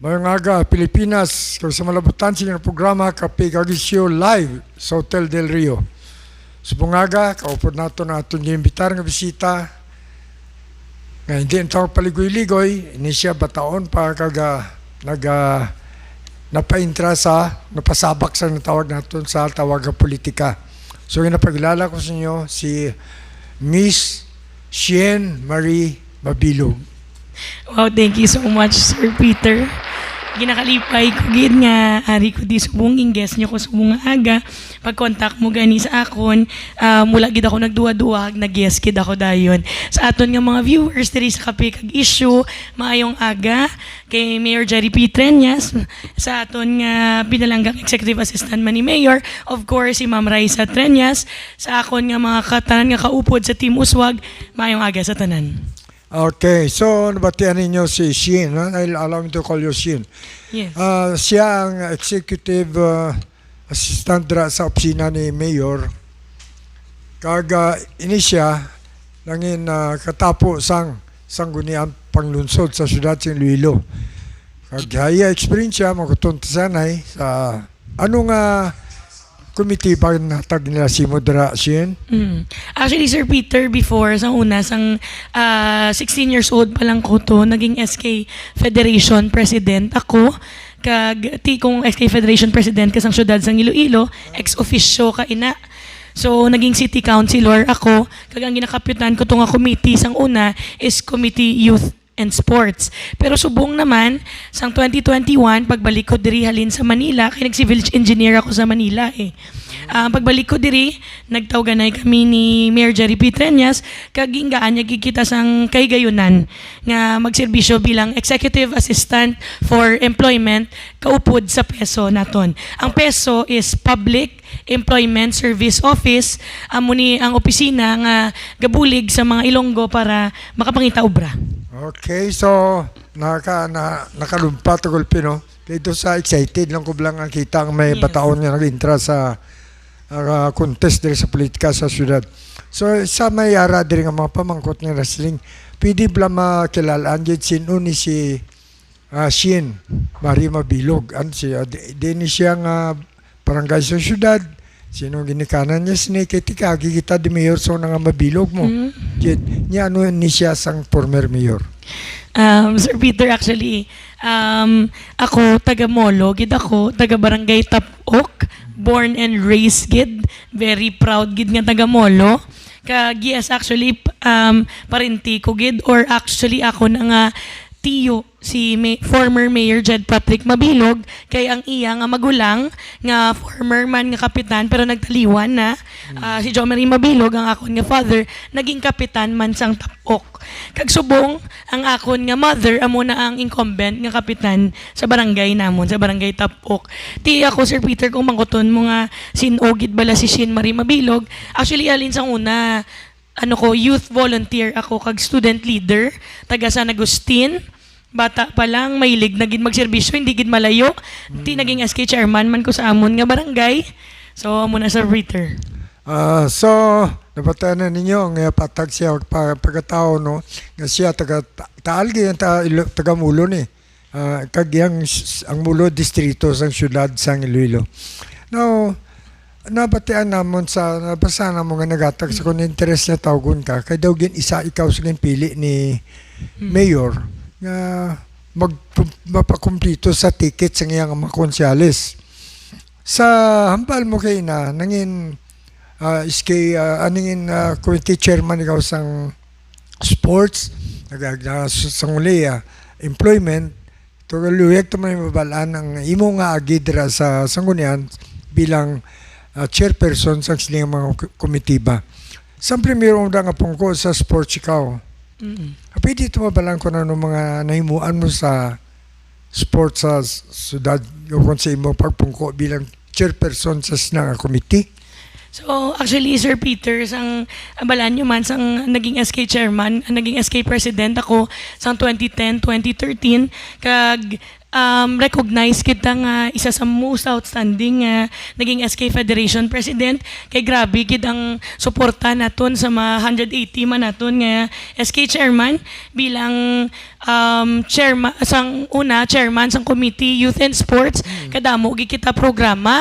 Mayong aga, Pilipinas, kung sa malabutan sa programa kapag agisyo live sa Hotel Del Rio. Sa bungaga, kaupod nato na itong imbitar nga bisita. Nga hindi ang tawag paligoy-ligoy, ini siya bataon pa kaga napaintra sa, napasabak sa natawag natin sa tawag na politika. So napagilala ko sa inyo si Miss Shien Marie Mabilog. Wow, thank you so much, Sir Peter. Ginakalipay ko gid nga ari ko di subong ingges nyo ko subong aga pag-contact mo gani sa akon mula gid ako nagduwa-duwa nag-guest gid ako dayon sa aton nga mga viewers diri sa Kape kag Issue. Maayong aga kay Mayor Jerry P. Treñas, sa aton nga pinalanggang executive assistant man ni Mayor, of course si Ma'am Raisa Treñas, sa akon nga mga katanan nga kaupod sa Team Uswag. Maayong aga sa tanan. Okay, so nabatian ninyo si Shien. I'll allow me to call you Shien. Yes. Siya ang executive assistant sa opisina ni Mayor. Kaga ini siya langin katapo sang sanggunian panglunsod sa syudad sa Iloilo. Kagaya experience siya magkutuntasanay sa anong committee pa natag nila si Modera Shien? Actually, Sir Peter, before, sa una, 16 years old pa lang ko to, naging SK Federation President ako. Kung SK Federation President kasang syudad sang Iloilo, ex-officio ka ina. So, naging city councilor ako. Ang ginakapitan ko to nga committee sang una is Committee Youth and Sports. Pero subong naman, sang 2021, pagbalik ko diri halin sa Manila, kaya nag-civil engineer ako sa Manila eh. Pagbalik ko diri, nagtawganay kami ni Mayor Jerry P. Treñas, kaginggaan niya gigita sang kay gayunan nga magserbisyo bilang Executive Assistant for Employment kaupod sa PESO naton. Ang PESO is Public Employment Service Office, amo ni ang opisina nga gabulig sa mga Ilonggo para makapangita obra. Okay, so nakalumpat o gulpi, no? Dito sa excited lang ko lang ang kita ang may bataon nga nag-intra sa contest diri sa politika sa syudad. So sa may ara diri nga mga pamangkot ng wrestling, pwede bla makilalaan dyan sino ni si Shien Marie Mabilog. Di ni siya nga barangay sa syudad. Sino ginikanan niya sinikita kita di mayor so nga mabilog mo. Niya ano ni siya sang former mayor. Sir Peter, actually, ako taga Molo, gid ako taga Barangay Tapok, born and raised gid, very proud gid nga taga Molo. Yes, actually parenti ko gid, or actually ako na nga tiyo si former Mayor Jed Patrick Mabilog, kay ang iya nga magulang nga former man nga kapitan pero nagtaliwan na. Si Jo Marie Mabilog, ang akon nga father, naging kapitan man sang Tapok. Kag subong ang akon nga mother amo na ang incumbent nga kapitan sa barangay namon, sa barangay Tapok. Ti ako, Sir Peter, kung mangkuton mo nga sinogid bala si Shien Marie Mabilog, actually alin sang una youth volunteer ako kag student leader taga San Agustin. Bata pa lang, mahilig naging magserbisyo, hindi gid malayo. Ti naging SK chairman man ko sa amon nga barangay. So amo na, Sir Peter. So napatayan na ninyo ang patag siya pagkatao, no? Nga siya taal gyud taga Mulo ni. Kag ang Mulo distrito sang syudad sang Iloilo. Now, nabatian namon sa nabasa na mo nga nagatag sa kung interest na tawgon ka kay daw gin isa ikaw sa pili ni mayor nga mapakumplito sa ticket sa ngayang mga konsyales. Sa hambal mo kay na nangin aningin committee chairman ikaw sang sports sa uli employment to luyag to may mabalaan ang imo nga agidra sa sanggunian bilang chairperson sa silang mga komitiba. Sa primero nga pungko sa sports ikaw. Pwede ito mabalang ko na mga nahimuan mo sa sports sa sudad kung sa imo pagpungko bilang chairperson sa sinang committee? So, actually, Sir Peter, sang abalan nyo man, sang naging SK chairman, naging SK president ako sang 2010, 2013, kag recognize kita nga isa sa most outstanding naging SK Federation President. Kay grabe gid ang suporta naton sa mga 180 man naton nga SK Chairman bilang chairman sang Committee Youth and Sports. Kadamo gid kita programa.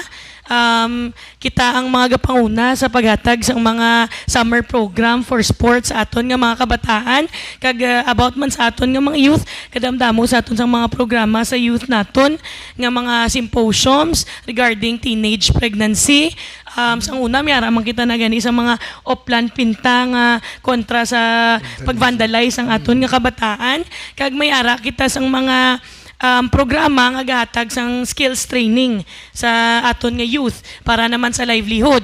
Kita ang mga gapanguna sa paghatag sa mga summer program for sports sa aton nga mga kabataan kag about man sa aton nga mga youth kadamdamo sa aton sa mga programa sa youth naton nga mga symposiums regarding teenage pregnancy. Sang una miyara man kita na gani sa mga oplan pinta nga kontra sa pag-vandalize ang aton nga kabataan kag may ara kita sang mga programa nga gahatag sang skills training sa aton nga youth para naman sa livelihood.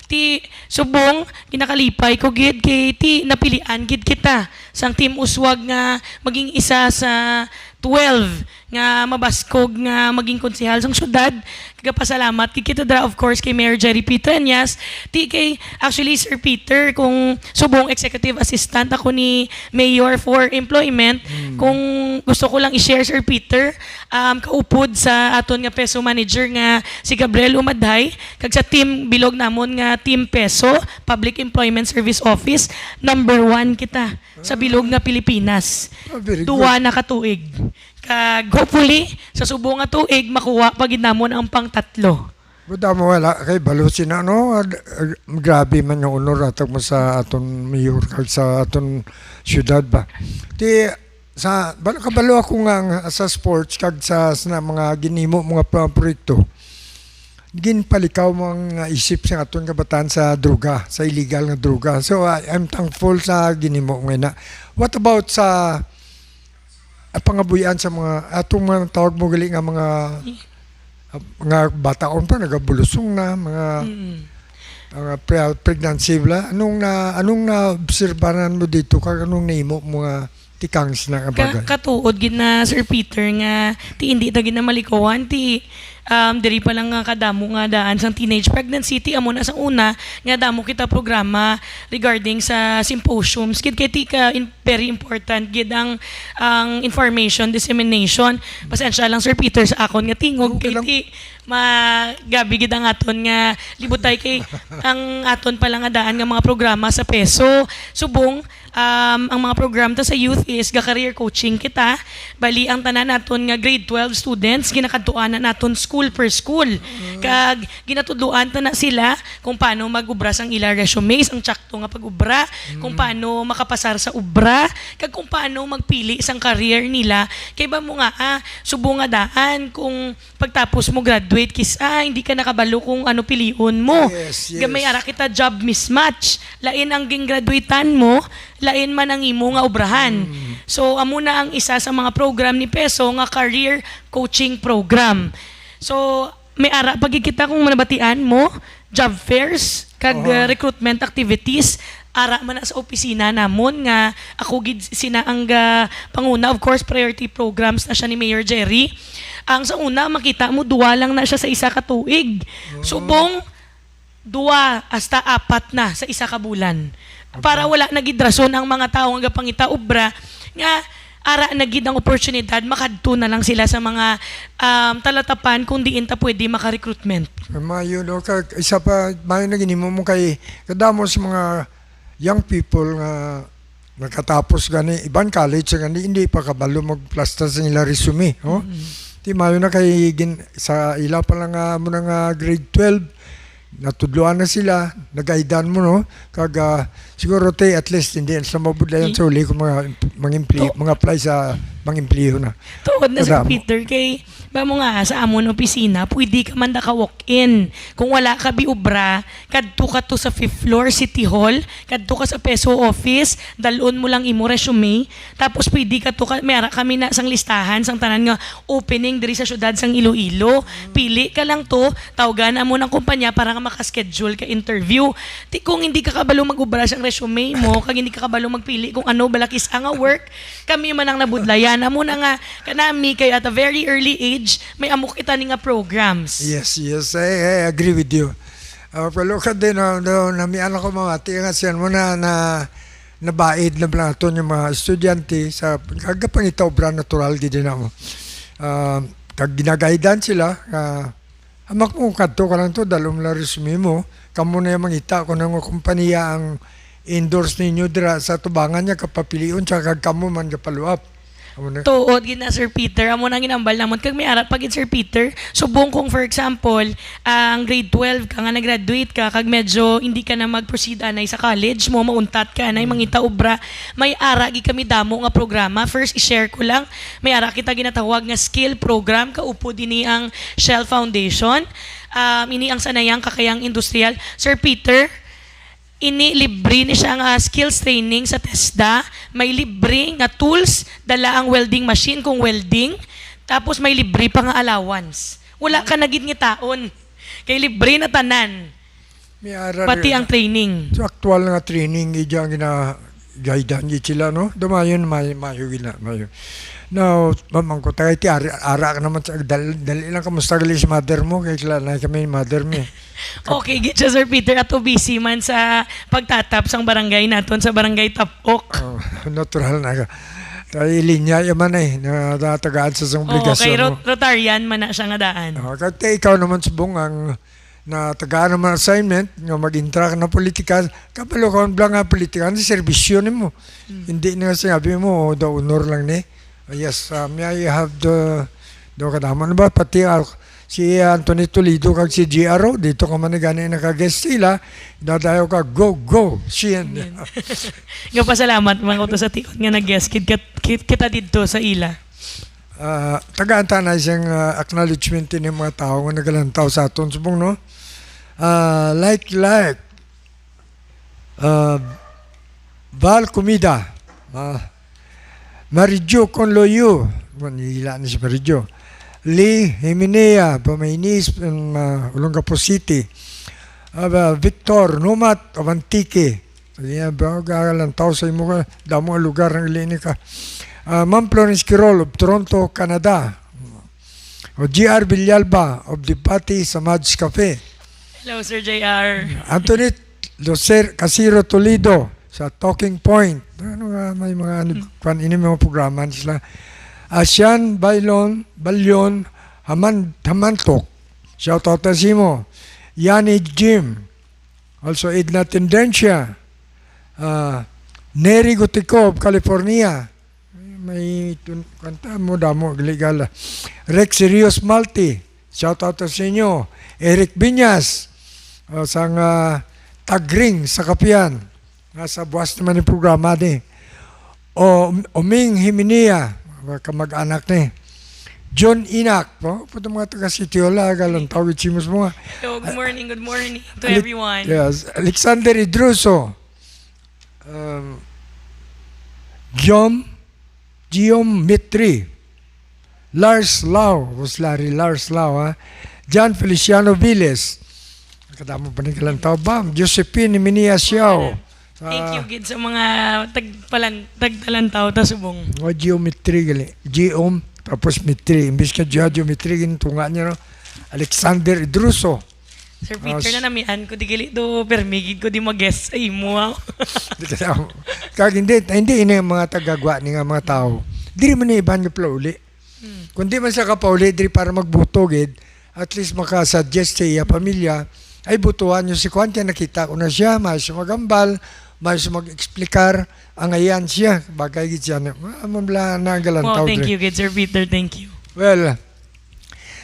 Ti subong kinakalipay ko gid kay ti napilian gid kita sang Team Uswag nga maging isa sa 12 nga mabaskog nga maging konsehal sang syudad. Kagapasalamat kay kita of course kay Mayor Jerry P. Treñas, ti kay actually Sir Peter kung subong executive assistant ako ni Mayor for Employment. Kung gusto ko lang i-share Sir Peter, kaupod sa aton nga peso manager nga si Gabriel Umadhay kag sa team bilog namon nga Team Peso Public Employment Service Office, number 1 kita sa bilog nga Pilipinas. Very good. Duwa na katuig. Kag hopefully sa subong nga tuig makuha pagid namon ang pang-3. Buda mo wala kay balusin na no. Grabe man yung honor atag mo sa aton mayor kag sa aton syudad ba. Ti sa kabalo ako nga sa sports kag sa mga ginimo mga proyekto. Ginpalikaw mo ang isip sa aton kabataan sa droga, sa illegal nga droga. So I'm thankful sa ginimo nga na. What about sa pangabuyan sa mga atong mga tawag mo gali nga mga bataon pa nagabulusong na mga pregnancy bla anong na obserbahan mo dito kag anong nahimo mga tikangs na bagay Katuod gid na Sir Peter nga ti hindi ta gid na malikawan ti diri pa lang nga kadamo nga daan sang teenage pregnancy ti amo na sa una nga damo kita programa regarding sa symposiums gid kay ti very important gid ang information dissemination. Pasensya lang Sir Peter sa akon nga tingog Okay kay lang. ti magabi gid ang aton nga libutay kay ang aton pa lang nga daan nga mga programa sa peso subong ang mga program ta sa youth is career coaching kita. Bali ang tanan naton nga grade 12 students ginakadtuanan naton school per school. Kag ginatudloan ta na sila kung paano mag-ubra sang ila resume ang tsakto nga pag-ubra, kung paano makapasar sa ubra, kag kung paano magpili sang career nila. Kay ba mo nga subong nga daan kung pagtapos mo graduate hindi ka nakabalo kung ano piliun mo. Yes, yes. Gamay ara kita job mismatch. Lain ang gingraduatean mo, lain man ang imo nga obrahan. So amo na ang isa sa mga program ni Peso nga career coaching program. So may ara pagid kita kung manabatian mo job fairs kag recruitment activities ara man na sa opisina namon nga ako gid sina ang panguna of course priority programs na siya ni Mayor Jerry. Ang sa una makita mo duwa lang na siya sa isa ka tuig. Subong 2 hasta 4 na sa isa ka bulan. Para wala nagidrason ang mga tao nga pangita obra nga ara nagid ang oportunidad makadto na lang sila sa mga talatapan kung diin ta pwede maka-recruitment. mayo no kag isa pa mayo na ginimo mo kay kadamo sa mga young people nga nakatapos gani ibang college gani hindi pa kabalo magplasta sa ila resume no. Ti mayo na kay sa ila pa lang mo na nga grade 12 natudloan na sila, nagaidan mo no, kag siguro at least hindi sa mabudlayan sa uli kung mga apply sa mga empleo na. Tuod na sa Kadamo. Peter kay ba mo nga sa amon opisina, pwede ka man ka walk-in. Kung wala ka biubra, kadto ka to sa 5th floor City Hall, kadto ka sa Peso office, dalon mo lang imo resume, tapos pwede ka to mera kami na sang listahan sang tanan nga opening diri sa syudad sang Iloilo. Pili ka lang to, tawagan mo ng kumpanya para ka maka-schedule ka interview. Ti kung hindi ka kabalo mag-ubra sang resume mo, kag hindi ka kabalo magpili kung ano balakis ang work, kami man ang nabudlayan amo na nga kanami kay at a very early age may amok kita ni nga programs. Yes, I agree with you. Pero ka din, namian ako mamati nga siyan mo na nabaid na platon yung mga estudyante sa kagapang itaw brand natural gid na mo. kag ginagaidan sila, hamak mo kadto ka lang to, dalom la resume mo, kamo na yung mangita ko ng kumpanya ang endorse ninyo dira sa tubangan niya kapapilion, tsaka kag kamo man kapaluap. Amo na. Tuod gina Sir Peter, amo nang ginambal namon kag may arat pagid Sir Peter. Subong kung for example, ang grade 12 ka nga nag-graduate ka kag medyo hindi ka na mag-proceed anay sa college mo, mauntat ka anay mangita obra, may ara gi kami damo nga programa. First i-share ko lang, may ara kita ginatawag nga skill program kaupo dinhi ang Shell Foundation. Ini ang sanayang kakayang industrial. Sir Peter, ini libre ni siya nga skills training sa TESDA, may libre nga tools, dala ang welding machine kung welding, tapos may libre pa nga allowance. Wala ka nagid nga taon. Kay libre na tanan, May ara pati ang training. so, actual nga training ija gina-guidan sila, no? Dumayon, mayo gina, mayo. Now, mamang ko tayo, ara ka naman, dali lang kamusta gali si mother mo, kaya kilala kami yung mother mo. Okay, get siya Sir Peter, ato busy man sa pagtatap sang barangay naton sa barangay Tapok. Natural na ka. Tayo linya yaman na natagaan sa isang Oo, obligasyon kay mo. Rotarian man na siya nga daan. Kaya ikaw naman subong ang natagaan naman assignment nga mag-interact na politika, kapalo ka lang nga politika, ang servisyo ni mo. Hindi na sinabi mo, the honor lang ni. Yes, may I have the kadama na ba? Pati si Anthony Toledo kag si GRO, dito ka man na gani nakaguest sila, dadayo ka, go, siyan. Nga pasalamat mga ko to sa tiyon nga nag-guest kita dito sa ila. Tagaan na siyang acknowledgement ng mga tao nga nagalantaw sa aton subong, no? Like Val Comida, Marijo Conloyo, manila na si Marijo, Lee Himenea, Pamainis, Olongapo City, Victor Numat of Antique, galantaw sa imo ka, damo ang lugar ng ilini ka, Ma'am Florence Quirol of Toronto, Canada, o GR Villalba of Dipati sa Mads Cafe, Hello Sir JR. Anthony Loser Casiro Toledo sa Talking Point. Ano nga, may mga ini mga programa sila. Asian Balyon Hamantok. Shout out na Simo. Yani Jim. Also Edna Tendencia. Neri Gutico of California. May kanta mo damo legal. Rex Rios Malti. Shout out sa inyo. Eric Binyas. Sang Tagring sa Kapian. Nasa buwas naman yung programa ni. Oming Himenea, kamag-anak ni. John Inak, puto mga taga Sitiola, galang tawid simos mo nga. Hello, good morning to everyone. Yes, Alexander Idruso, Geometry, Lars Lau, Lars Lau, John Feliciano Viles, kadamo pa ni galantaw ba? Josephine Minia Siao. Thank you gid sa mga tagtalantaw ta subong. O geometry gali. Tapos metry. Imbis ka geometry gintunga niya, no? Alexander Idruso. Sir Peter na namian ko di gali do permigid ko di mag-guest sa imo. Kag hindi ini mga tagagwa ni nga mga tao. Diri man ni iban nga plauli. Kundi man sa kapauli diri para magbutogid, at least makasuggest sa iya pamilya, ay butuhan nyo si Kwante, nakita ko na siya, may sumagambal, may mag-explikar, ang ayan siya, bagay gid siya, mamla na galantaw. Thank you, good Sir Peter, thank you. Well,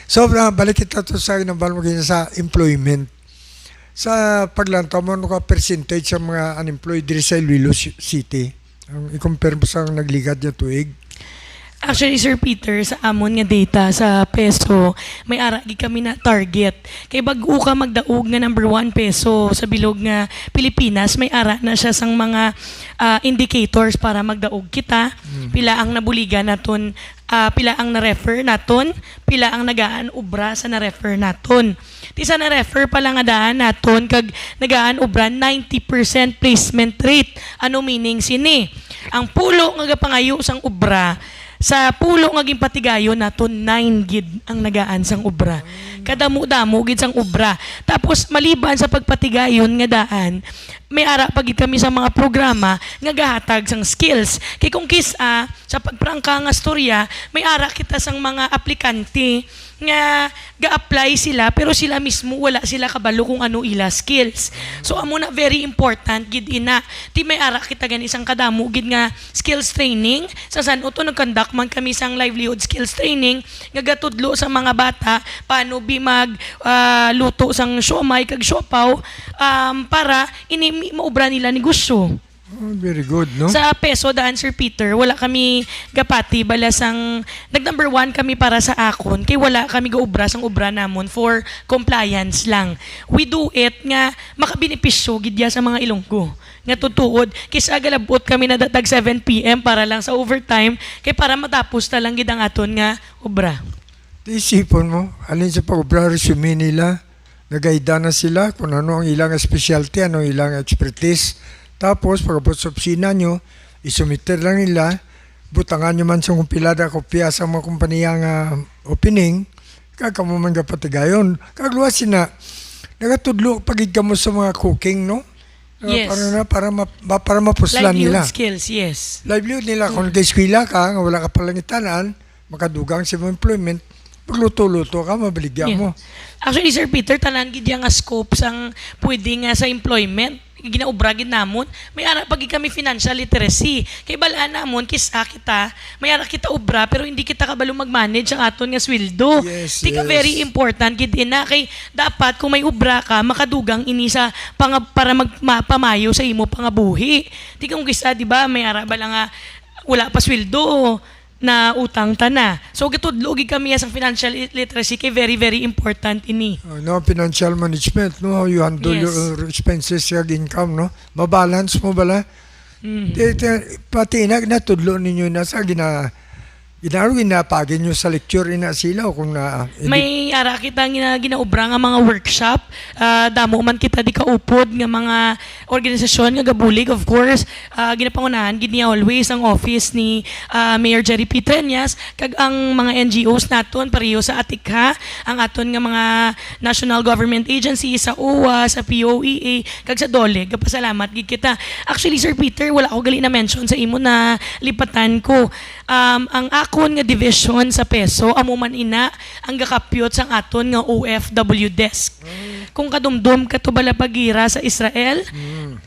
so balik kita to sa inambal mo sa employment. Sa paglantaw mo, ano ka percentage sa mga unemployed diri sa Iloilo City? Ang i-compare mo sa nagligad niya tuig. Actually, Sir Peter, sa amon nga data sa peso, may aragi kami na target. Kay bago ka magdaog nga number 1 peso sa bilog nga Pilipinas, may ara na siya sang mga indicators para magdaog kita. Pila ang nabuligan naton, pila ang na-refer naton, pila ang nagaan ubra sa na-refer naton. Ti sa na-refer pala nga daan naton, kag nagaan ubra 90% placement rate. Ano meaning sini? Ang pulo nga pangayo sang ubra, sa pulo nga patigayon naton 9 gid ang nagaan sang ubra. Kadamo-damo gid sang ubra. Tapos maliban sa pagpatigayon nga daan, may ara pagid kami sa mga programa nga gahatag sang skills. Kay kung kisa sa pagprangka nga storya, may ara kita sang mga aplikante nga ga-apply sila pero sila mismo wala sila kabalo kung ano ila skills. So amo na very important gid ina. Ti may ara kita gani isang kadamo gid nga skills training. Sa San Otto nag-conduct man kami sang livelihood skills training nga gatudlo sa mga bata paano bi mag luto sang siomay kag siopaw para ini maubra nila negosyo. Oh, very good, no? Sa peso daan Sir Peter, wala kami gapati balasang nag-number 1 kami para sa akon kay wala kami gaubra sang ubra namon for compliance lang. We do it nga makabenepisyo gidya sa mga Ilonggo. Nga tutuod kisa galabot kami na datag 7 PM para lang sa overtime kay para matapos ta lang gid ang aton nga ubra. Isipon mo, alin sa pag-obra resume nila, nagaida na sila kung ano ang ilang specialty, ano ang ilang expertise. Tapos, pagkabot sa opisina nyo, isumiter lang nila, butangan nyo man sa kumpilada kopya sa mga kumpanya nga opening, kagamo man kapatigayon. Kagluwasin na, nagatudlo pagid ka mo sa mga cooking, no? Yes. Para mapuslan Livelihood nila. skills, yes. Livelihood nila, kung kay-eskwela ka, nga wala ka palang itanan, makadugang sa mga employment, pagluto-luto ka, mabaligyan mo. Actually, Sir Peter, tanan gid yang nga scope sang pwede nga sa employment ginaubra gid namon. May ara pagi kami financial literacy. Kay balaan namon kisa kita, may ara kita ubra pero hindi kita kabalo mag-manage ang aton nga sweldo. Yes, Tika yes. very important gid ina kay dapat kung may ubra ka makadugang ini sa para magpamayo sa imo pangabuhi. Tika kung kisa di ba may ara bala nga wala pa sweldo na utang ta na. So gitudlo gid kami sa financial literacy kay very very important ini. No, financial management, no, how you handle Yes. your expenses, your income, no, mabalance mo bala. Pati natudlo ninyo na sa ginapagin nyo sa lecture ina sila o kung na May ara kita ginaubra nga mga workshop, damo man kita di kaupod nga mga organisasyon nga gabulig of course, ginapangunahan gid niya always ang office ni Mayor Jerry P. Treñas kag ang mga NGOs naton pareho sa Atikha, ang aton nga mga national government agency sa OWA, sa POEA kag sa DOLE. Gapasalamat gid kita. Actually Sir Peter, wala ako gali na mention sa imo na lipatan ko. Ang akon nga division sa peso amo man ina ang gakapyot sang aton nga OFW desk. Kung kadumdum kato bala pagira sa Israel,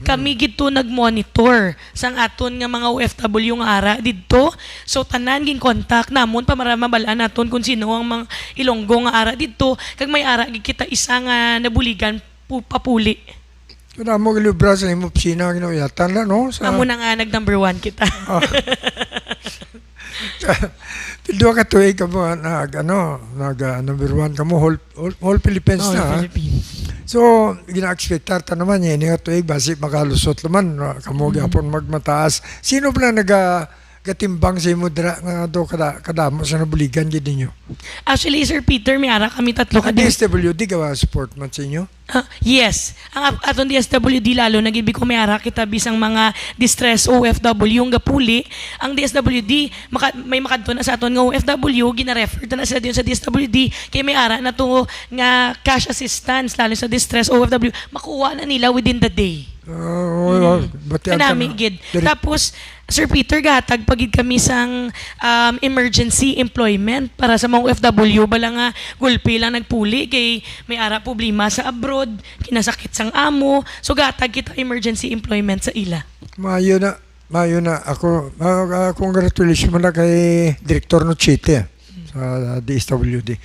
kami gidto nagmonitor sang aton nga mga OFW nga ara didto. So tanan gin contact namon para mabalaan naton kung sino ang mga Ilonggo nga ara didto kag may ara gid kita isa nga nabuligan papuli. Kaya mo libra sa imo opisina ginawiyatan na, no? Amo na nga nag-number 1 kita. Dua ka tuig ka mo, number 1 ka mo, whole Philippines Oh, na. Ha? Philippines. So, gina-expectar ta naman yan, nga tuig, basi makalusot naman, kamo gyapon magmataas. Sino ba gatimbang sa imo dira nga do kadamo sa nabuligan gid ninyo? Actually, Sir Peter, may ara kami tatlo ka Ang DSWD gawa support man sa inyo? Yes. Ang aton DSWD lalo nagibi ko may ara kita bisang mga distress OFW yung gapuli. Ang DSWD may makadto na sa aton nga OFW gina-refer ta na sa diyon sa DSWD kay may ara na to nga cash assistance lalo sa distress OFW makuha na nila within the day. Batian ka Kanami na. gid. Tapos Sir Peter gatag pagid kami sang emergency employment para sa mga OFW bala nga gulpi lang nagpuli kay may ara problema sa abroad, kinasakit sang amo. So gatag kita emergency employment sa ila. Mayo na ako. Congratulations mo na kay Director Nochete sa DSWD.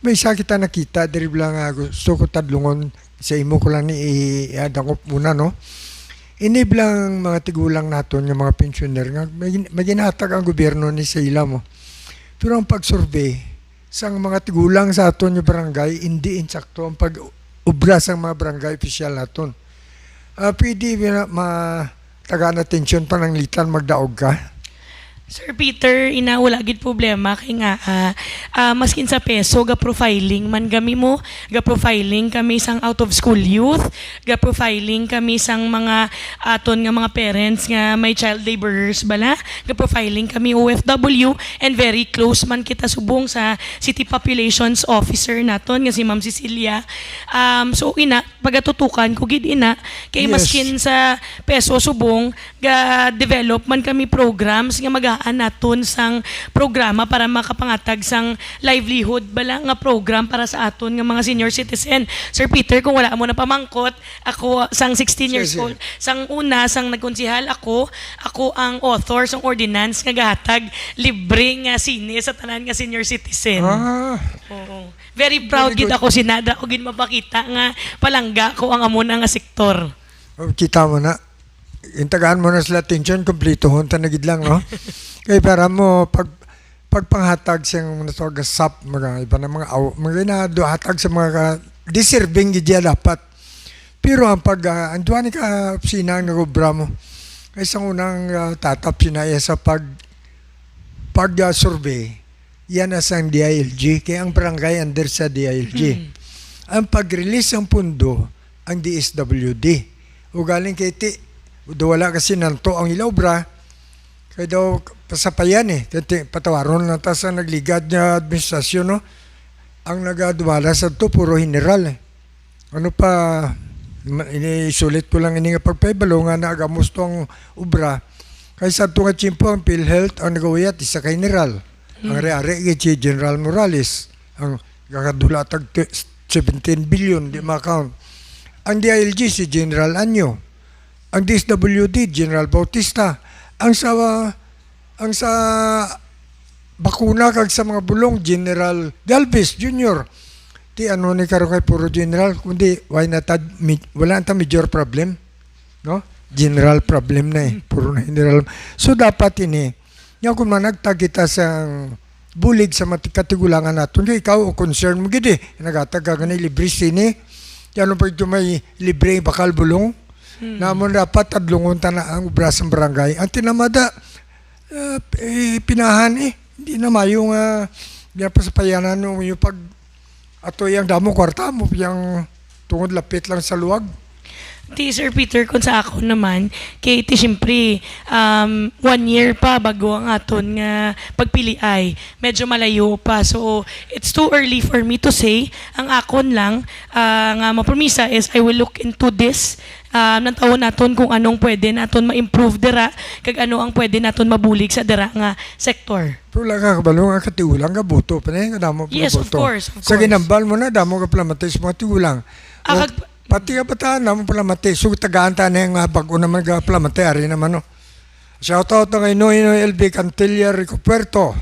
May isa kita nakita, diri lang gusto ko tadlungon sa imo ko lang ni i-adangop muna, no? Iniblang mga tigulang naton, yung mga pensioner, nga may ginatag ang gobyerno ni sa ila mo. Pero ang pag-survey, sang mga tigulang sa aton yung barangay, hindi insakto ang pag-ubra sa mga barangay official naton. Pwede matagaan atensyon pananglitan magdaog ka? Sir Peter, wala gid problema kay nga maskin sa peso ga profiling man kami mo, ga profiling kami sang out of school youth, ga profiling kami sang mga aton nga mga parents nga may child laborers bala, ga profiling kami OFW, and very close man kita subong sa city populations officer naton nga si Ma'am Cecilia. So pagatutukan ko gid kay Yes. maskin sa peso subong ga develop man kami programs nga magaan naton sang programa para makapangatag sang livelihood bala nga program para sa aton nga mga senior citizen. Sir Peter, kung wala mo na pamangkot, ako sang 16 years Sige. old, sang nagkonsihal ako ang author sang ordinance nga gahatag libre nga sine sa tanan nga senior citizen. Oo. Very proud Very gid good. ako sinada ko gid mapakita nga palangga ko ang amuna nga sektor. Kita mo na, intagaan mo na sila attention, kompleto hunta na gid lang, no? Kaya para mo, pagpanghatag siyang mga gasap, mga iba na mga inahatag sa mga deserving gid yan dapat. Pero ang ang duwa ni ka sina ang nagobra mo, kaya sa unang tatap sinaya sa survey, yan as ang DILG, kaya ang barangay under sa DILG. Ang pag-release ng pundo, ang DSWD. O galing kay wala kasi nanto ang ilobra, kaya daw pasapayan patawaron na tas ang nagligad niya administrasyon, no? Ang nagadwala sa to puro general. Ano pa, isulit ko lang ini nga pagpaibalo nga naagamos tong obra. Kaya sa ito nga chimpo ang PhilHealth ang nagawiyat isa kay general. Ang reari si General Morales. Ang kakadulatag 17 billion di ma-count. Ang DILG si General Anyo. Ang DSWD, General Bautista. Ang sa bakuna kag sa mga bulong, General Galvez Jr. Ti ano ni karo kay puro general, kundi wala na major problem, no? General problem na puro na general. So dapat yang kung managtag kita sa bulig sa katigulangan natin, kaya ikaw o concern mo gid nagatag ka ganay libre sini. Yan pa ito may libre bakal bulong. Namon dapat adlungon ta na ang obra sa barangay. Ang tinamada, pinahan hindi na mayong pasapayanan yung pag ato yung damo kwarta mo yung tungod lapit lang sa luwag. Ti Sir Peter, kung sa ako naman, kay ti siyempre, 1 year pa bago ang aton nga pagpili ay medyo malayo pa. So, it's too early for me to say. Ang akon lang, nga mapromisa is I will look into this. Nang taon naton kung anong pwede naton ma-improve dira, kag ano ang pwede naton mabulig sa dira nga sektor. Pero lang ka kabalo nga katiulang ka boto pa na damo pa Yes, of boto. course, of Sa course. ginambal mo na damo ka plamatis mga tiulang. Pati ka bataan damo plamatis. So tagaan ta na yung bago naman ka plamatis ari naman, no. Shout out na kay Noy LB Cantilla Rico Puerto.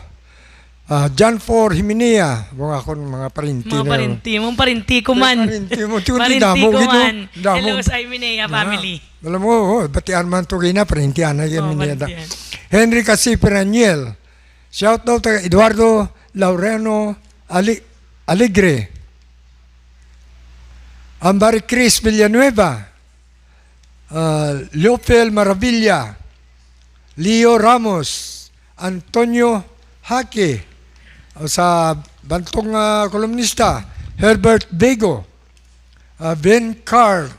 John Ford Himinea, mga akong mga parinti Mga na. parinti ko man. Parinti mo, tuloy Parinti damo. ko gino, man. damo. Hello sa Iminea family. Alam mo, batian man to kina, parintian na yan. Parintian. Henry Casi Peraniel. Shout out kay Eduardo Laureano Alegre. Ambari Chris Villanueva. Leopel Maravilla. Leo Ramos. Antonio Hake. Sa bantong kolumnista, Herbert Bego, Ben Carr,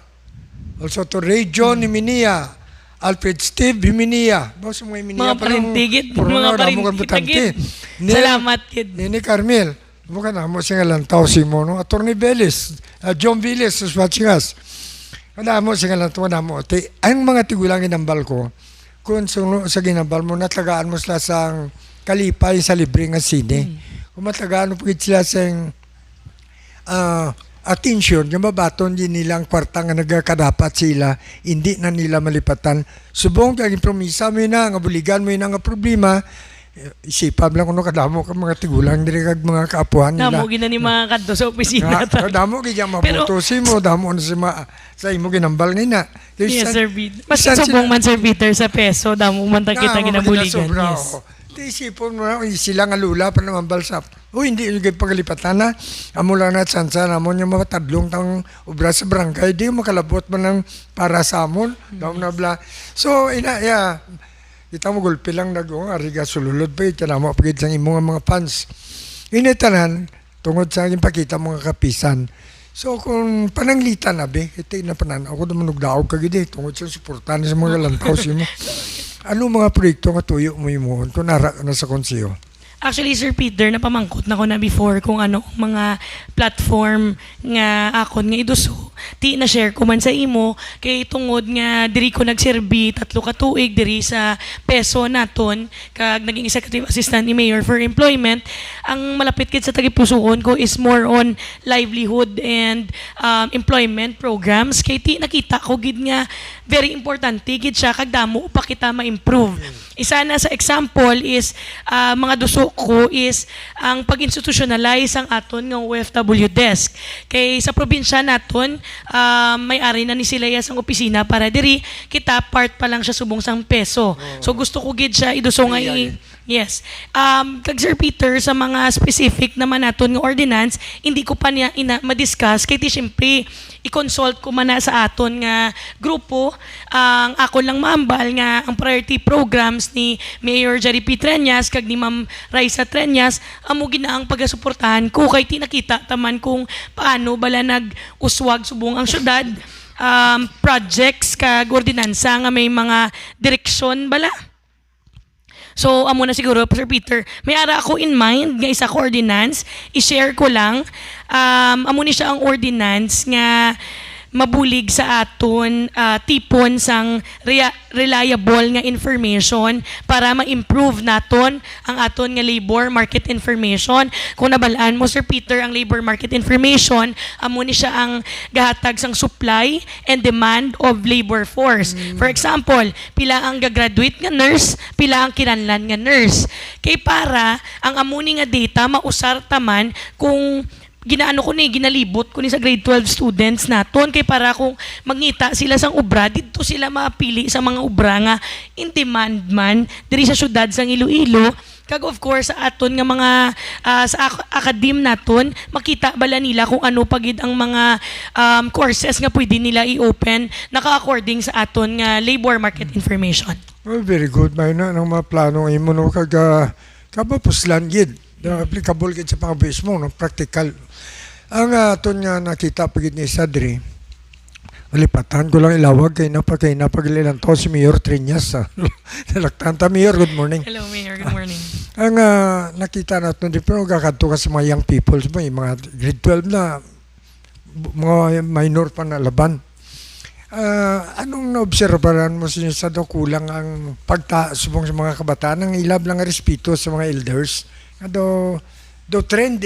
also to Ray John Himinia, Alfred Steve Himinia. Basta mga Himinia Mga parintigit, mga parintigit. Salamat, kid. Nini Carmel, bukan na mo siya lang tao si mo, no? Attorney Veles, John Viles, is watching us. Wala mo siya lang tao na mo. Ang mga tigulang ginambal ko, kung sa ginambal mo, natagaan mo sila sa kalipay sa libre nga sine. Kung matagaan mo sila sa attention, yung mabaton din nilang kwarta nga nagkadapat sila, hindi na nila malipatan. Subong kaging promisa mo yun na, nga buligan mo yun nga problema, isipan lang kung kadamo ka mga tigulang diri kag mga kaapuhan nila. Damo gina ni mga kadto sa opisina. Damo gid mabuto mo, damo na sa imo ginambal nina. Yes, Sir Peter. Mas subong man, Sir Peter, sa peso, damo man ta kita ginabuligan. Yes. Isipon mo na, sila nga lula pa naman balsap. Hindi yung pagalipatan na. Amo lang na tsansa namon yung mga tadlong tang obra sa barangay. Di makalabot man ng para sa amon. Daw na bla. So, kita mo gulpi lang ariga sululod pa ito na mo pagid sa imong mga fans. Initanan, tungod sa aking pakita mga kapisan. So kung pananglitan na ito na panan, ako naman nagdaog kagid tungod sa suportahan sa mga lantaw mo. Ano mga proyekto nga tuyo mo ito nara na sa konseyo? Actually, Sir Peter, napamangkot na ko na before kung ano mga platform nga akon nga iduso. Ti na share ko man sa imo kay tungod nga diri ko nagserbi 3 ka tuig diri sa peso naton kag naging executive assistant ni Mayor for Employment. Ang malapit kit sa tagipusoon ko is more on livelihood and employment programs. Kay ti nakita ko gid nga very importante gid siya kag damo pa kita ma-improve. Isa na sa example is mga duso ko is ang pag-institutionalize ang aton ng OFW desk. Kay sa probinsya naton, may-ari na ni Silayas ang opisina para diri kita part pa lang siya subong sang peso. So gusto ko gid siya iduso nga yes. Kag Sir Peter sa mga specific naman naton nga ordinance, hindi ko pa niya ma-discuss kay ti syempre i-consult ko man na sa aton nga grupo ang ako lang maambal nga ang priority programs ni Mayor Jerry P. Treñas kag ni Ma'am Raisa Treñas amo ginaang pagasuportahan ko kay tinakita taman kung paano bala nag-uswag subong ang syudad projects kag ordinansa nga may mga direksyon bala. So, amo na siguro, Sir Peter, may ara ako in mind nga isa ko ordinance, i-share ko lang. Amo ni siya ang ordinance nga mabulig sa aton tipon sang reliable nga information para ma-improve naton ang aton nga labor market information. Kung nabalaan mo Sir Peter ang labor market information, amo ni siya ang gahatag sang supply and demand of labor force. For example, pila ang gagraduate nga nurse, pila ang kinahanglan nga nurse. Kay para ang amo ni nga data mausar taman kung ginalibot ko ni sa grade 12 students naton kay para kung magngita sila sang ubra dito sila mapili sa mga ubra nga in demand man diri sa syudad sang Iloilo kag of course sa aton nga mga sa academe naton makita bala nila kung ano pagid ang mga courses nga pwede nila i-open naka-according sa aton nga labor market information. Well, very good. May na ng mga plano imo no kag kabapuslan gid. Applicable gid sa pangabis mo, no? Practical. Ang aton nga nakita pagid ni Sadri, malipatan ko lang ilawag kay napagililan to si Mayor Treñas. Nalaktan ta Mayor, good morning. Hello Mayor, good morning. Ang nakita natin di pero gakadto ka sa mga young people, mga grade 12 na mga minor pa na laban. Anong naobserbahan mo sa kulang ang pagtasubong sa mga kabataan ng ilab lang respeto sa mga elders? Do trend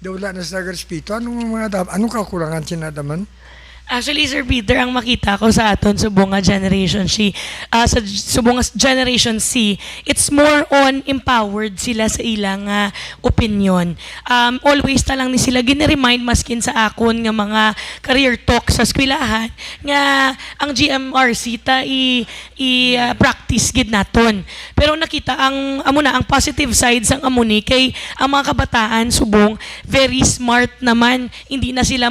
do wala na sa respeto anong kakulangan sinadaman? Actually, Sir Peter, ang makita ko sa aton subong nga Generation C, sa subong nga Generation C, it's more on empowered sila sa ilang opinion. Always ta lang ni sila gini-remind maskin sa akon nga mga career talk sa eskwelahan nga ang GMRC ta i-practice gid naton. Pero nakita ang positive side sang amuni kay ang mga kabataan subong very smart naman, hindi na sila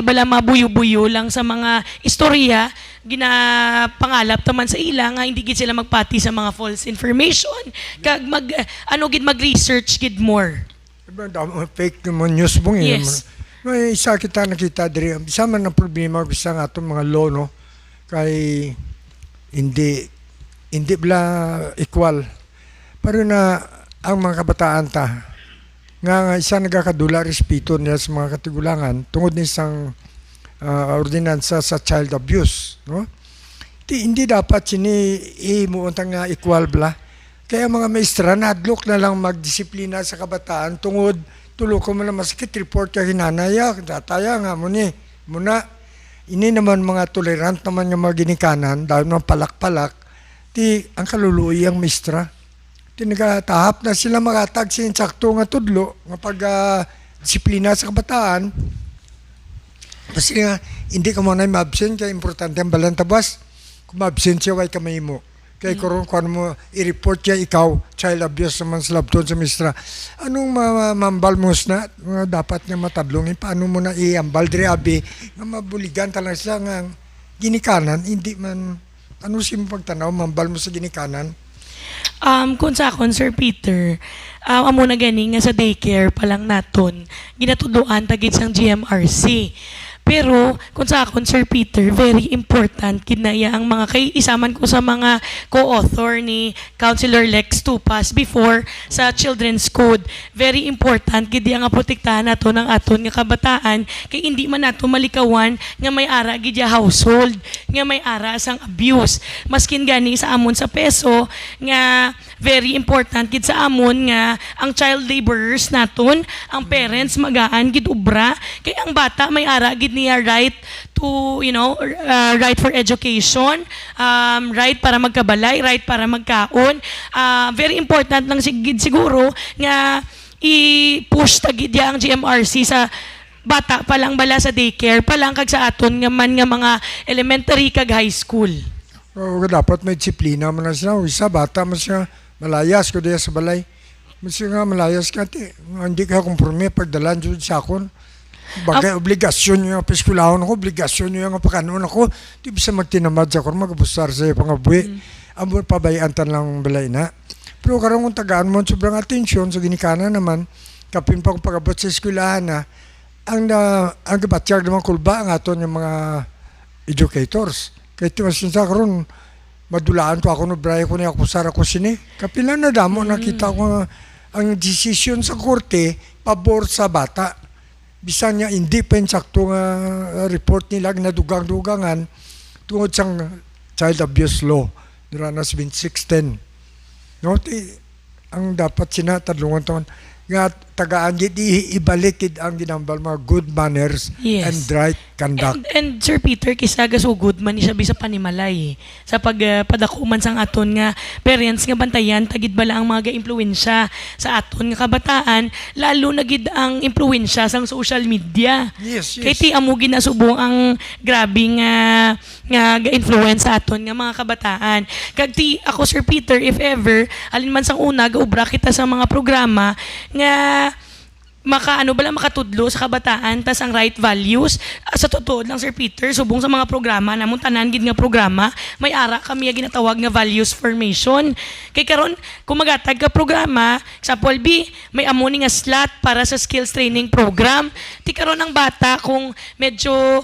bala buyo-buyo lang sa mga istorya, ginapangalap taman sa ila nga hindi gid sila magpati sa mga false information kag mag-research gid more. Fake naman news bong Yes. May isa kita nakita diri isa man ang problema bisa nga atong mga law no kay hindi bla equal pero na ang mga kabataan ta nga isa nagakadula respeto nila sa mga katigulangan tungod ni isang ordinansa sa child abuse, no? Hindi dapat imuuntang nga equal bla. Kaya mga maestra nadlok na lang magdisiplina sa kabataan tungod tulo ko man na masakit report ka hinanaya dataya nga muna ini naman mga tolerant naman nga mga ginikanan dahil mga palak-palak ang kaluluoy ang maestra. Nagatahap na sila makatag sa insakto nga tudlo nga pag disiplina sa kabataan. Kasi nga, hindi ka muna ma-absent, kaya importante ang balantabas. Kung ma-absent siya, way kamay mo. Kaya kung mo i-report siya, ikaw, child abuse naman sa labton sa mistra. Anong mambal mo na dapat niya matablongin? Paano mo na i-ambal, dre abi, na mabuligan talaga siya nga ginikanan, hindi man Ano si mo pagtanaw, mambal mo sa ginikanan? Kung sa akon, Sir Peter, amo na gani nga sa daycare pa lang naton, ginatuduan tagid sang GMRC. Pero kung sa akon, Sir Peter, very important kinaya ang mga kay isaman ko sa mga co-author ni Councilor Lex Tupas before sa Children's Code. Very important gidi ang protektahan nato ng aton nga kabataan kay hindi man nato malikawan nga may ara gid ya household nga may ara sang abuse. Maskin gani sa amon sa peso nga very important gid sa amon nga ang child laborers naton, ang parents magaan gid ubra kay ang bata may ara gid niya right to, right for education, right para magkabalay, right para magkaon. Very important lang siguro nga i-push tagid ya ang GMRC sa bata pa lang bala sa daycare pa lang kag sa aton nga man nga mga elementary kag high school. O, dapat may disiplina man na sila. Isa, bata man siya, malayas ko diya sa balay. Kasi nga malayas ka, hindi ka kompromi pagdalan dyan sa akon. Bagay, obligasyon nyo yung piskulahon ako, obligasyon nyo yung pakanon ako. Di bisa magtinamad sa akon, magabustar sa iyo pangabuhi. Ang pabayaan lang balay na. Pero karong kung tagaan mo, sobrang atensyon sa ginikanan naman, kapin pa kung pagabot sa eskwelahan na, ang kabatyag naman kulba ang aton yung mga educators. Kaya timasin sa karon madulaan ko ako no Brian ko niya ako sara ko sini. Kapila na damo nakita ko nga ang decision sa korte pabor sa bata. Bisan niya hindi pa sakto nga report nila na dugang-dugangan tungod sa child abuse law dira na 2016. No, ang dapat sinatadlungan taon nga tagaan gid ibalik ang ginambal mga good manners Yes. and right conduct. And Sir Peter, kisaga so good man ni siya bisa panimalay sa pagpadakuman sang aton nga parents nga bantayan tagid bala ang mga impluwensya sa aton nga kabataan lalo na gid ang impluwensya sang social media. Yes, yes. Kay ti amo ginasubong ang grabe nga influence sa aton nga mga kabataan. Kag ti ako Sir Peter, if ever alin man sang una gaubra kita sa mga programa nga makatudlo sa kabataan tas ang right values. Sa totoo lang Sir Peter, subong sa mga programa namon tanan gid nga programa may ara kami nga ginatawag nga values formation. Kay karon kung magatag ka programa sa Polby may amoni nga slot para sa skills training program. Ti karon ang bata kung medyo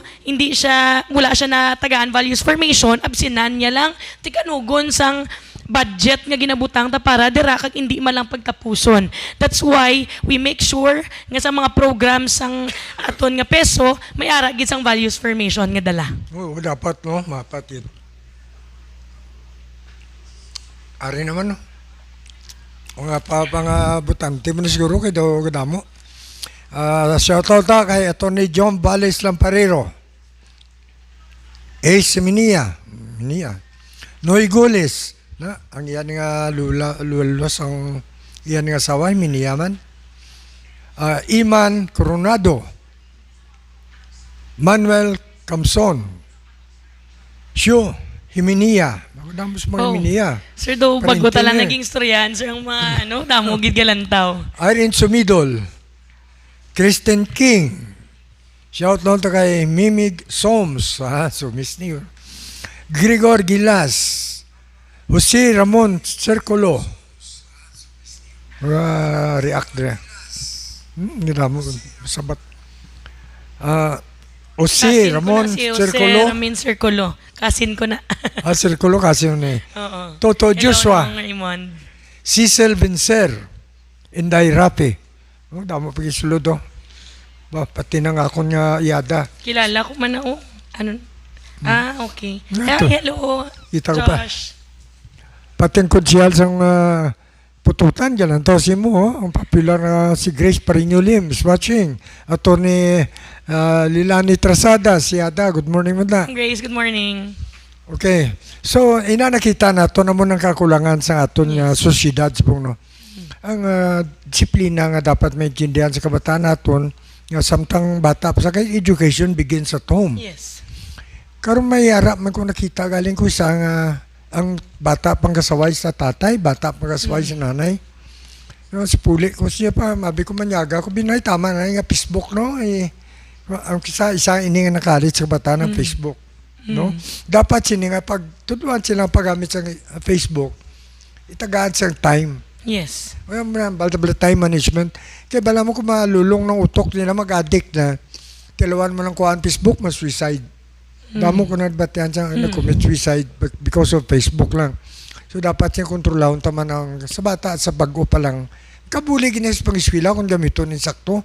wala siya na tagaan values formation, absinan niya lang ti kanugon sang budget nga ginabutang ta para dira kag hindi man lang pagtapuson. That's why we make sure nga sa mga programs sang aton nga peso may ara gid sang values formation nga dala. Oo, dapat no, mapatid. Ari naman no. O nga mga butante mo na siguro kay daw gadamo. Shoutout ta kay Atty. John Valles Lamparero. Ace Minia. Noy Gules. Na, ang iyan nga lulos ang iyan nga saway, miniyaman. Iman Coronado. Manuel Camson. Shu Himinia. Damos mga Himinia. Sir, do bago Parente tala na. naging storyan, sir, ang mga damo gid galantaw. Irene Sumidol. Kristen King. Shout out kay Mimig Soms. Sumis niyo. Gregor Gilas. Jose Ramon Circulo. React dire. Nila mo sabat. Jose Ramon Circulo. Jose Ramon Circulo. Kasin ko na. Circulo kasi yun eh. Oo. Toto Hello, Joshua. Raymond. Cecil Vencer. Inday Rapi. Damo pag-isulod do. Pati na nga ako nga yada. Kilala ko man na ano? Okay. Ito. Hello. Kita ko pa. Josh. Pati ang konsyal sa pututan, dyan ang tosi mo, ang popular na si Grace Parino Lim is watching. Atty. Lilani Trasada, si Ada, good morning mo na. Grace, good morning. Okay, so nakita na ito naman ang kakulangan sa aton nga sosyedad. No? Ang disiplina nga dapat may kindihan sa kabataan naton, nga samtang bata pa sa kay education begins at home. Yes. Karon may harap man ko nakita galing ko sa ang bata pang kasaway sa tatay, bata pang kasaway sa nanay. No, si Puli ko siya pa, mabi ko manyaga ko, binay tama na nga Facebook, no? Ang isa ini nga nakalit sa bata ng Facebook. no? Dapat sini nga pag tutuan silang paggamit sa Facebook, itagaan sa time. Yes. Balda time management. Kaya bala mo kung malulong ng utok nila mag-addict na tilawan mo lang kuhaan Facebook, mas-suicide. Damo ko na batihan siya na-commit suicide because of Facebook lang. So dapat siya kontrolahon taman ang sa bata at sa bago pa lang. Kabuli gina sa pang-eskwela kung gamiton ng sakto.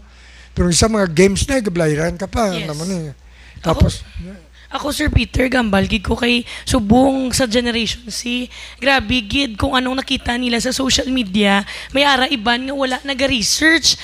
Pero sa mga games na, gablayiran ka pa. Yes. Naman eh. Tapos, Ako, Sir Peter, gambal, gid ko kay subong sa Generation C. Grabe, gid, kung anong nakita nila sa social media, may ara iban nga wala naga-research,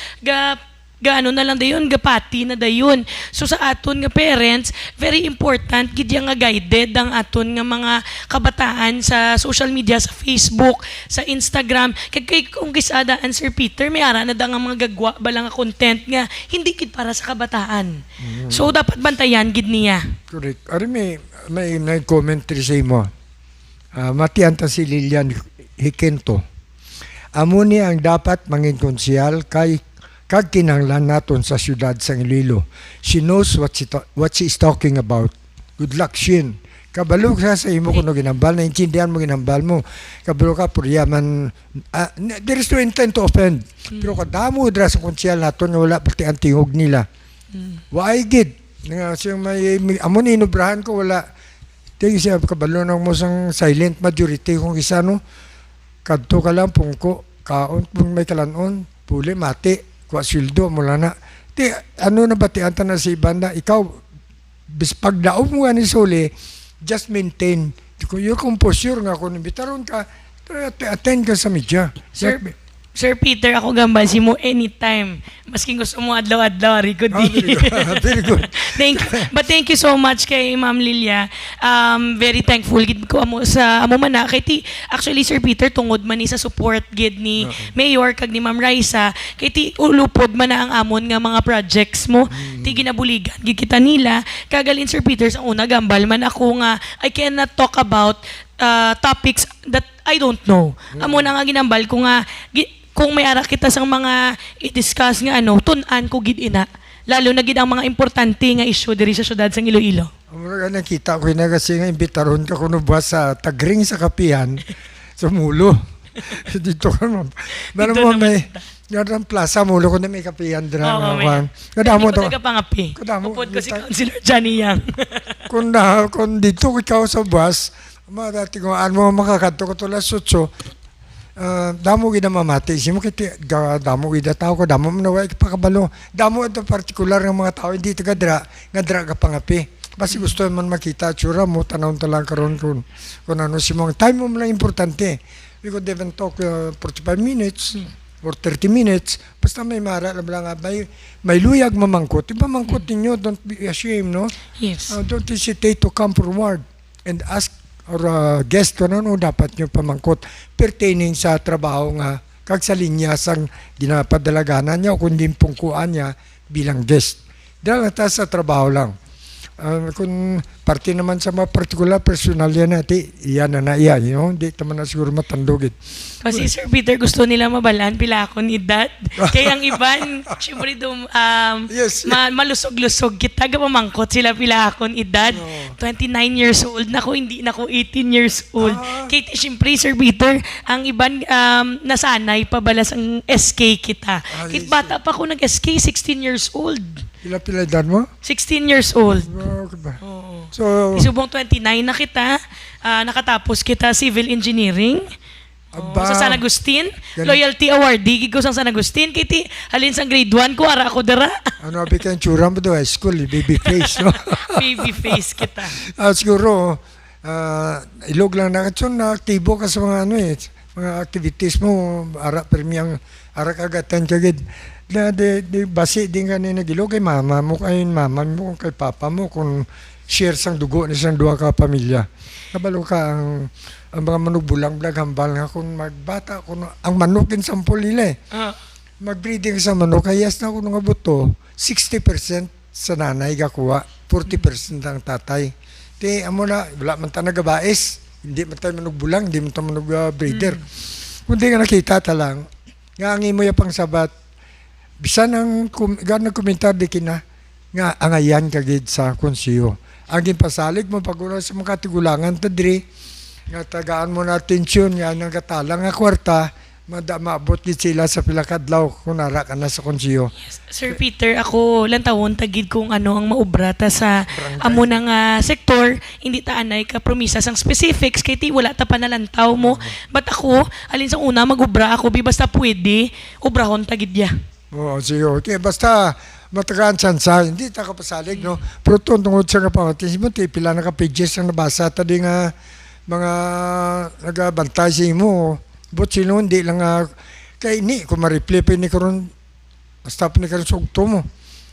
gaano na lang dayon, gapati na dayon. So sa aton nga parents, very important, gid yang nga guided ang aton nga mga kabataan sa social media, sa Facebook, sa Instagram. Kay kung kisadaan, Sir Peter, may ara na da nga mga gagwa ba lang nga content nga, hindi gid para sa kabataan. So dapat bantayan gid niya. correct. Ari may nag-commentary sa imo. Matian ta si Lilian Hikento. Amo ni ang dapat mangin konsyal kay kag kinahanglan naton sa syudad sa Iloilo. She knows what she is talking about. Good luck, Shin. Kabalo ka sa imo kuno ginambal, naintindihan mo ginambal mo. Kabalo ka purya man there is no intent to offend. Pero kadamo dra sa konsyal naton nga wala pati ang tingog nila. Why gid? Nga siyang may amo ni inubrahan ko wala. Tingin siya kabalo nang mo sang silent majority kung isa no. Kadto ka lang pungko kaon pung may kalanon puli mati kwa sildo mula na. Ti, ano na batian ta na si banda, ikaw, bis pagdaog mo nga ni Soli, just maintain. Your composure nga, kung bitaron ka, attend ka sa media. Sir Peter, ako gambal si mo anytime. Maski gusto mo adlaw-adlaw, Rico di. Very good. Thank you so much kay Ma'am Lilia. Very thankful gid ko amo sa amo man na kay ti actually Sir Peter tungod man ni sa support gid ni Mayor kag ni Ma'am Raisa kay ti ulupod man na ang amon nga mga projects mo. Ti ginabuligan gid kita nila. Kagalin Sir Peter sa una gambal man ako nga I cannot talk about topics that I don't know. Amo na nga ginambal ko nga kung may ara kita sang mga i-discuss nga tun-an ko gid ina. Lalo na gid ang mga importante nga issue diri sa syudad sang Iloilo. Ang nakita ko na kasi nga imbitaron ka kuno ba sa tagring sa kapihan sa mulo. Dito ka mo. Meron mo may yung plaza mulo ko na may kapihan dira. Kadamo to. Nagapangapi. Upod ko si Councilor Johnny Yang. Kung dito ikaw sa bus, dati kung ano mo makakadto ko tulas sutso, damo gid na mamati. Simo kiti damo gid tao ko, damo mo naway pakabalo. Damo ito partikular ng mga tao hindi taga dra, nga dra ka pangapi. Basi gusto man makita tsura mo tanawon ta lang karon kung ano si mong time mo lang importante. We could even talk 45 minutes or 30 minutes. Basta may mara lang may luyag mamangkot. Iba mangkot ninyo, don't be ashamed, no? Yes. Don't hesitate to come forward and ask or guest ko no dapat nyo pamangkot pertaining sa trabaho nga kag sa linya sang ginapadalaganan niya o kundi pungkuan niya bilang guest. Dahil ta sa trabaho lang. Kung parte naman sa mga particular personal yan natin, iyan na iyan. Hindi naman na siguro matandugit. Kasi Sir Peter, gusto nila mabalaan pila ako ni Dad. Kaya ang iban, syempre Yes. malusog-lusog. Kita pamangkot sila pila ako ni Dad. 29 years old. Naku, hindi na ako 18 years old. Kaya syempre, Sir Peter, ang iban nasanay pabalas ang SK kita. Kit bata pa ako nag-SK, 16 years old. Pila edad mo? 16 years old. Oo. So, Isubong 29 na kita. Nakatapos kita civil engineering. Sa San Agustin. Loyalty awardee. Gig ko sa San Agustin. Kiti, halin sa grade 1 ko, ara ako dara. ano abi ka yung tsura mo do high school, baby face, no? Baby face kita. Siguro, ilog lang na aktibo ka sa mga mga activities mo, ara permiyang, ara kagatan kagid. Di basi din ka nagilo kay mama mo, kay mama mo, kay papa mo, kung share sang dugo ni sang duha ka pamilya. Kabalo ka ang mga manok bulang blag hambal nga kung magbata, kung ang manok din sampol nila Mag-breeding sa manok, kayas na kung nga buto, 60% sa nanay gakuha, 40% ang tatay. Di, amo na, wala man ta nagabais, hindi man tayo manok bulang, hindi man tayo manok breeder. Kung di ka nakita ta lang, nga ang imo pang sabat, bisan ang nagkomentar di kina nga angayan kagid sa konsiyo. ang gipasalig mo pag sa mga katigulangan tadri nga tagaan mo na atensyon nga nang katalang nga kwarta maabot gid sila sa pila ka adlaw kunara ka na sa konsiyo. Sir Peter, ako lang tawon tagid kung ano ang maubra ta sa amo na nga sektor, hindi ta anay ka promisa sang specifics kay ti wala ta panalantaw mo. But ako, alin sa una magubra ako basta pwede, ubrahon tagid ya. Oo, sige. Okay, basta matagaan sansa, hindi ta kapasalig, no? Pero tungod sa kapamatis mo, pila na ka pages ang nabasa tadi nga mga nagabantay sa imo. But sino hindi lang kay ni kung ma-replay pa ni karon basta pa ni karon sugto mo.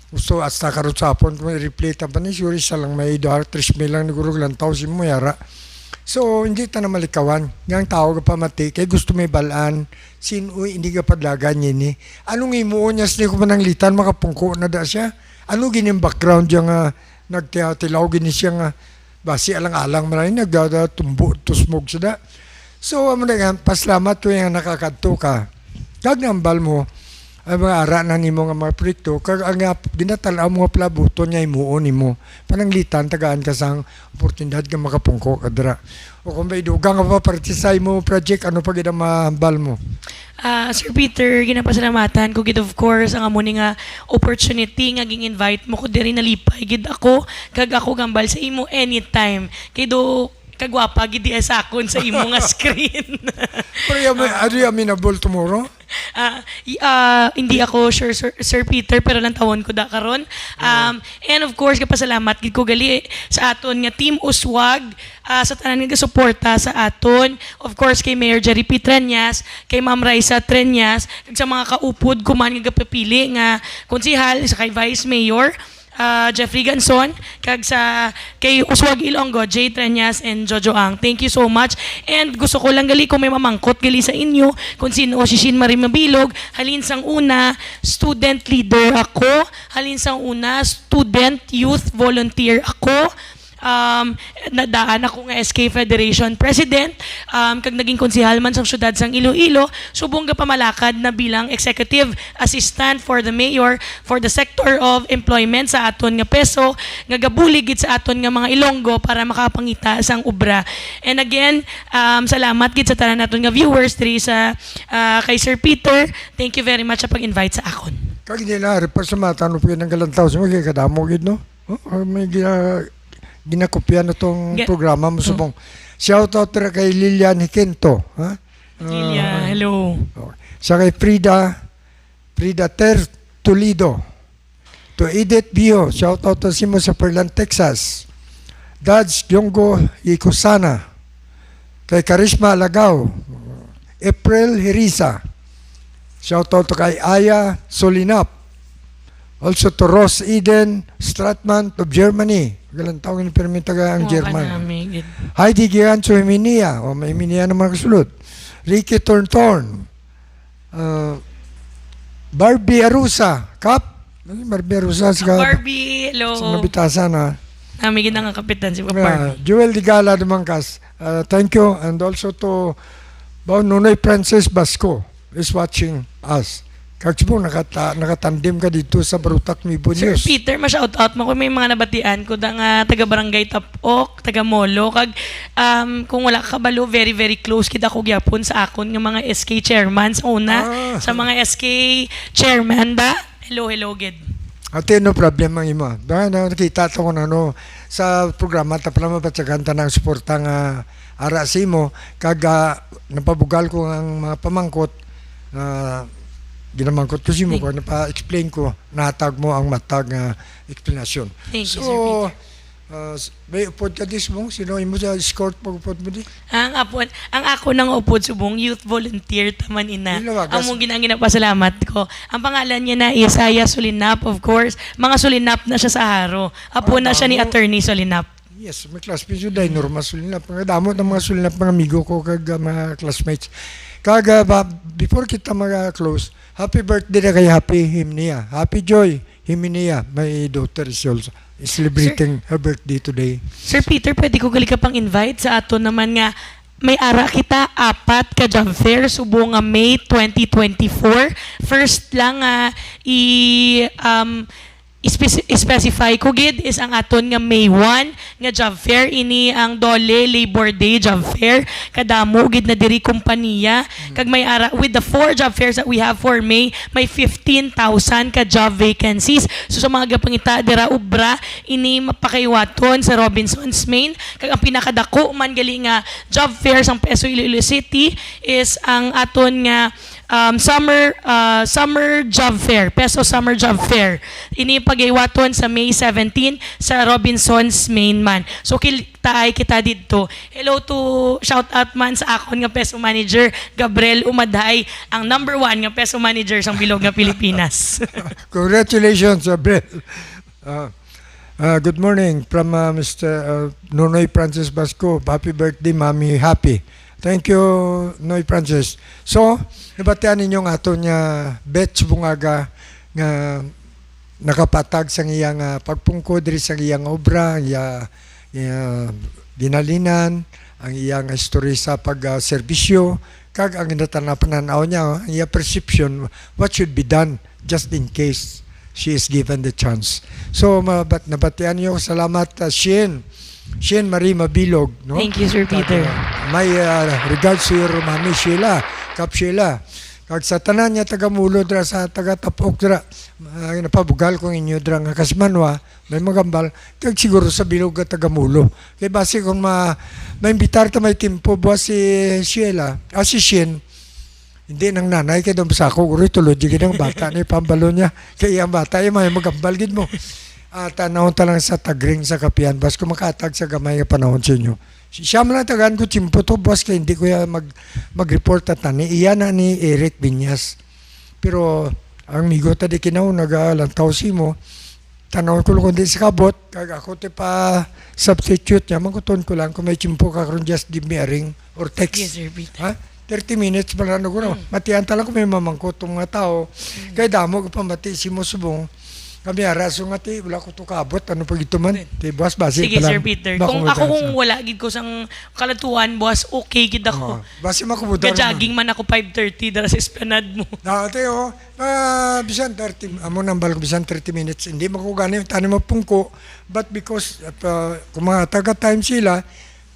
Gusto hasta karon sapon kung i-replay ta pa ni sure sa lang may 3 mil lang niguro lang tao si mo yara. So hindi ta na malikawan. Yang tao ka pamati kay gusto may balaan sino hindi ka padlagan ni. Anong imuo niya ni ko mananglitan makapungko na da siya. Ano gining background yang nagtilaw gini siya nga basi alang-alang man nagdatumbo tusmog sada. So, amo na nga, paslamat ko yung nakakadto ka. Kag nambal mo, ang mga ara na nimo nga mga proyekto, kag ang ginatalaw mo nga palabuton niya imuon nimo. Pananglitan, tagaan ka sang oportunidad ka makapungko kadra. O kung may dugang ka pa partisay mo project, ano pa gina mahambal mo? Sir Peter, ginapasalamatan ko gid of course ang amo ni nga opportunity nga ging invite mo ko diri nalipay gid ako kag ako gambal sa imo anytime. Kay do kagwapa gid di sa akon sa imo nga screen. Pero are you amenable tomorrow? Hindi ako sure Sir Peter pero lang tawon ko da karon. And of course kapasalamat gid ko gali sa aton nga Team Uswag sa tanan nga suporta sa aton. Of course kay Mayor Jerry P. Treñas, kay Ma'am Raisa Treñas, kag sa mga kaupod kuman nga gapapili nga konsehal sa kay Vice Mayor Jeffrey Ganson, kag sa kay Uswag Ilonggo, Jay Treñas and Jojo Ang. Thank you so much. And gusto ko lang gali kung may mamangkot gali sa inyo kung sino si Shin Marie Mabilog. Halin sang una, student leader ako. Halin sang una, student youth volunteer ako. Nadaan ako nga SK Federation President, kag naging konsehal man sa syudad sang Iloilo, subong ga pamalakad na bilang Executive Assistant for the Mayor for the Sector of Employment sa aton nga peso, nga gabulig gid sa aton nga mga Ilonggo para makapangita sang ubra. And again, salamat gid sa tanan naton nga viewers diri sa kay Sir Peter. Thank you very much sa pag-invite sa akon. Kag nila repas sa mata no ng galantaw sa mga kadamo gid no. May ginakopya na tong programa mo subong. Shoutout ra kay Lilian Hiquento, ha? Lilia, hello. Sa kay Frida Toledo. To Edith Bio, shoutout to si mo sa Perlan, Texas. Dads Yonggo Ikusana. Kay Karisma Alagaw. April Hirisa. Shoutout to kay Aya Solinap. Also to Ross Eden Stratman of Germany. Galang taong ini taga ang German. Heidi Giancho Himinia. O may Himinia naman kasulod. Ricky Torntorn. Barbie Arusa. Kap? Barbie Arusa. Barbie, hello. Sa nabitasan ha. Namigin na nga kapitan si Barbie. Joel Digala Dumangkas. Thank you. And also to Nunoy Francis Basco is watching us. Kagsibong nakatandim ka dito sa Barutak Mibo Sir News. Peter, ma-shoutout mo kung may mga nabatian ko da nga taga-barangay Tapok, taga-Molo. Kag kung wala ka kabalo, very very close kita ko gyapon sa akon ng mga SK chairman sa una. Sa mga SK chairman da. Hello, gid. Ate, no problem ang imo. Dahil nakita ko na sa programa ta pala mapatsagan ta ng suporta nga ara sa imo kag napabugal ko ang mga pamangkot ginamangkot ko si mo kung napa-explain ko, natag mo ang matag explanation. Thank you, so, Sir Peter. may upod ka dis mo? Sino mo sa escort pag-upod mo di? Ang ako nang upod subong youth volunteer taman ina. Ilawagas. Ang mong ginapasalamat ko. Ang pangalan niya na Isaiah Solinap, of course. Mga Solinap na siya sa Haro. Apo na siya ni Attorney Solinap. Yes, may classmates yun dahil normal sulinap. Mga damot ng mga sulinap, mga amigo ko kag mga classmates. Kag before kita close, happy birthday na kay Happy Himnia. Happy Joy Himnia. My daughter is also celebrating her birthday today. Sir Peter, pwede ko gali ka pang invite sa ato naman nga may ara kita 4 ka job fair subong nga May 2024. First lang specify ko gid is ang aton nga May 1 nga job fair, ini ang Dole Labor Day job fair, kadamo gid na diri kompanya, kag may ara with the 4 job fairs that we have for May, may 15,000 ka job vacancies. So sa mga gapangita dira ubra, ini mapakaywaton sa Robinsons Main, kag ang pinakadako man gali nga job fair sa Peso Iloilo City is ang aton nga summer job fair, Peso Summer Job Fair. Ini pagaywaton sa May 17 sa Robinsons Main man. So taay kita dito. Hello to shout out man sa akon nga Peso Manager Gabriel Umaday, ang number 1 nga Peso Manager sa bilog nga Pilipinas. Congratulations, Abel. Good morning from Mr. Nonoy Francis Basco. Happy birthday, Mami. Happy. Thank you, Noy Francis. So, nabatian ninyong ato niya Bets Bungaga nga nakapatag sa iyang pagpungkod diri sa iyang obra, ginalinan, ang iyang history sa pag-serbisyo, kag ang natanapanaw niya, ang iyang perception, what should be done just in case she is given the chance. So, nabatian niyo, salamat, Shane Marie Mabilog. No? Thank you, Sir Peter. May regards to your mami Sheila, Kap Sheila. Kag sa tanan niya tagamulo dra sa taga-Tapok dra, napabugal kong inyo dra nga kasmanwa, may magambal, kag siguro sa bilog nga tagamulo. Kaya base kung maimbitar ta may timpo buwas si Sheila, si Shane, hindi nang nanay kaya doon sa ako, guri tulod yung bata ni pambalo niya. Kaya ang bata ay may magambal gid mo. Tanawon ta lang sa tagring sa kapian, bas kung makatag sa gamay nga panahon sa inyo. Siya man lang tagaan ko chimpo to, boss, kaya hindi ko mag-report at tani. Iyan na ni Eric Binyas. Pero ang migo tadi kinaw, nag-alantaw si mo, tanawon ko lang din sa kabot, kag ako te pa substitute niya, magkuton ko lang, kung may chimpo ka karon, just give me a ring or text. Yes, Sir Peter. Ha? 30 minutes pala na ko. Matiyan talaga kung may mamangkot itong mga tao. Kaya damo ko pa mati si mo subong. Kami araso nga ti, wala ko ito kabot. Ano pag ito man? Ti, boss, basi Sige, Sir Peter. Kung ako kung wala, gid ko sang kalatuan, boss, okay gid ako. Basi makumudaw Ga-jogging man ako 5:30 dara sa esplanade mo. Dati bisan 30, amo nambal ko bisan 30 minutes. Hindi makugani, tani mapungko. But because, kung mga taga-time sila,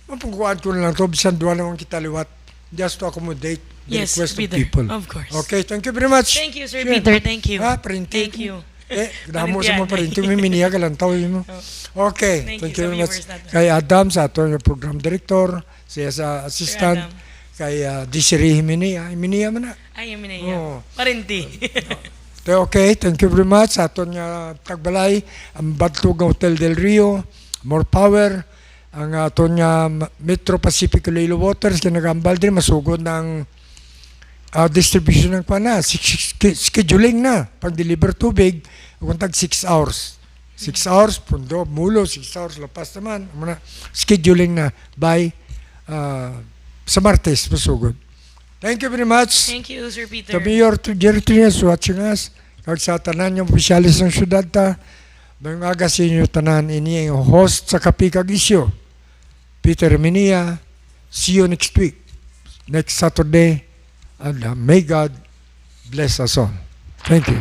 mapungkuan ko na lang ito, bisan duwa naman kita liwat. Just to accommodate the Yes, request Peter. of people. Of course. Okay, thank you very much. Thank you, Sir Sure. Peter. Thank you. Printing. Thank you. Damo sa mga printing, may miniya ka lang tao mo. Okay, Thank thank you you sa very much. viewers natin. Kay Adam, sa ato yung program director, siya sa assistant, Adam. kay Desiree Himinia. Himinia man na. Ay, yun na Oo. Parinti. Okay, thank you very much. Sa ato nga tagbalay, ang Badtog Hotel del Rio, more power, ang ato nga Metro Pacific Iloilo Waters, kinagambal din, masugod ng distribution ng pana, scheduling na, pag-deliver tubig, kung tag 6 hours. 6 hours, pundo, mulo, 6 hours, lapas naman. Scheduling na by sa Martes, masugod. Thank you very much. Thank you, Sir Peter. The Mayor to Jerry Trias watching us. Kag sa tanan yung opisyalis ng syudad ta, mga aga sa inyo tanan, ini ang host sa Kapikag Isyo, Peter Minia. See you next week, next Saturday, and may God bless us all. Thank you.